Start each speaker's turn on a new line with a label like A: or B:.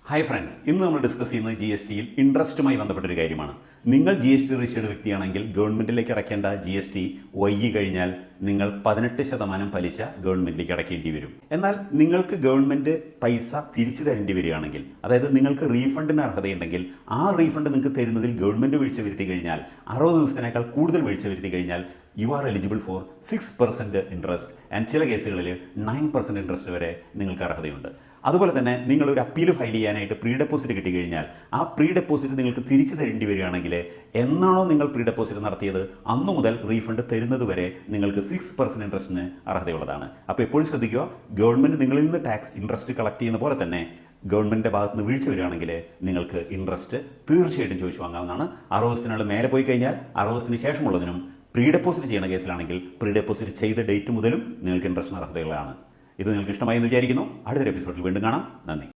A: Hi friends, ഇന്ന് നമ്മൾ discuss ചെയ്യുന്നത് ജി എസ് ടിയിൽ ഇൻട്രസ്റ്റുമായി ബന്ധപ്പെട്ടൊരു കാര്യമാണ്. നിങ്ങൾ ജി എസ് ടി രജിസ്റ്റേർഡ് വ്യക്തിയാണെങ്കിൽ ഗവൺമെൻറ്റിലേക്ക് അടയ്ക്കേണ്ട ജി എസ് ടി വൈകി കഴിഞ്ഞാൽ നിങ്ങൾ 18% പലിശ ഗവൺമെൻറ്റിലേക്ക് അടയ്ക്കേണ്ടി വരും. എന്നാൽ നിങ്ങൾക്ക് ഗവൺമെൻറ് പൈസ തിരിച്ചു തരേണ്ടി വരികയാണെങ്കിൽ, അതായത് നിങ്ങൾക്ക് റീഫണ്ടിന് അർഹതയുണ്ടെങ്കിൽ ആ റീഫണ്ട് നിങ്ങൾക്ക് തരുന്നതിൽ ഗവൺമെൻറ് വീഴ്ച വരുത്തി കഴിഞ്ഞാൽ, 60 ദിവസത്തിനേക്കാൾ കൂടുതൽ വീഴ്ച വരുത്തി കഴിഞ്ഞാൽ you are eligible for 6% interest and ചില കേസുകളിൽ 9% ഇൻട്രസ്റ്റ് വരെ നിങ്ങൾക്ക് അർഹതയുണ്ട്. അതുപോലെ തന്നെ നിങ്ങൾ ഒരു അപ്പീൽ ഫയൽ ചെയ്യാനായിട്ട് പ്രീ ഡെപ്പോസിറ്റ് കിട്ടിക്കഴിഞ്ഞാൽ ആ പ്രീ ഡെപ്പോസിറ്റ് നിങ്ങൾക്ക് തിരിച്ചു തരേണ്ടി വരികയാണെങ്കിൽ എന്നാണോ നിങ്ങൾ പ്രീ ഡെപ്പോസിറ്റ് നടത്തിയത് അന്നു മുതൽ റീഫണ്ട് തരുന്നത് വരെ നിങ്ങൾക്ക് 6% ഇൻട്രസ്റ്റിന് അർഹതയുള്ളതാണ്. അപ്പോൾ എപ്പോഴും ശ്രദ്ധിക്കുക, ഗവൺമെൻറ് നിങ്ങളിൽ നിന്ന് ടാക്സ് ഇൻട്രസ്റ്റ് കളക്ട് ചെയ്യുന്ന പോലെ തന്നെ ഗവൺമെൻറ്റിൻ്റെ ഭാഗത്ത് നിന്ന് വീഴ്ച വരികയാണെങ്കിൽ നിങ്ങൾക്ക് ഇൻട്രസ്റ്റ് തീർച്ചയായിട്ടും ചോദിച്ചു വാങ്ങാവുന്നതാണ്. 60 ദിവസത്തിനുള്ള മേലെ പോയി കഴിഞ്ഞാൽ 60 ദിവസത്തിന് ശേഷമുള്ളതിനും പ്രീ ഡെപ്പോസിറ്റ് ചെയ്യുന്ന കേസിലാണെങ്കിൽ പ്രീ ഡെപ്പോസിറ്റ് ചെയ്ത ഡേറ്റ് മുതലും നിങ്ങൾക്ക് ഇൻട്രസ്റ്റിന് അർഹതകളാണ്. ഇത് നിങ്ങൾക്ക് ഇഷ്ടമായി എന്ന് വിചാരിക്കുന്നു. അടുത്തൊരു എപ്പിസോഡിൽ വീണ്ടും കാണാം. നന്ദി.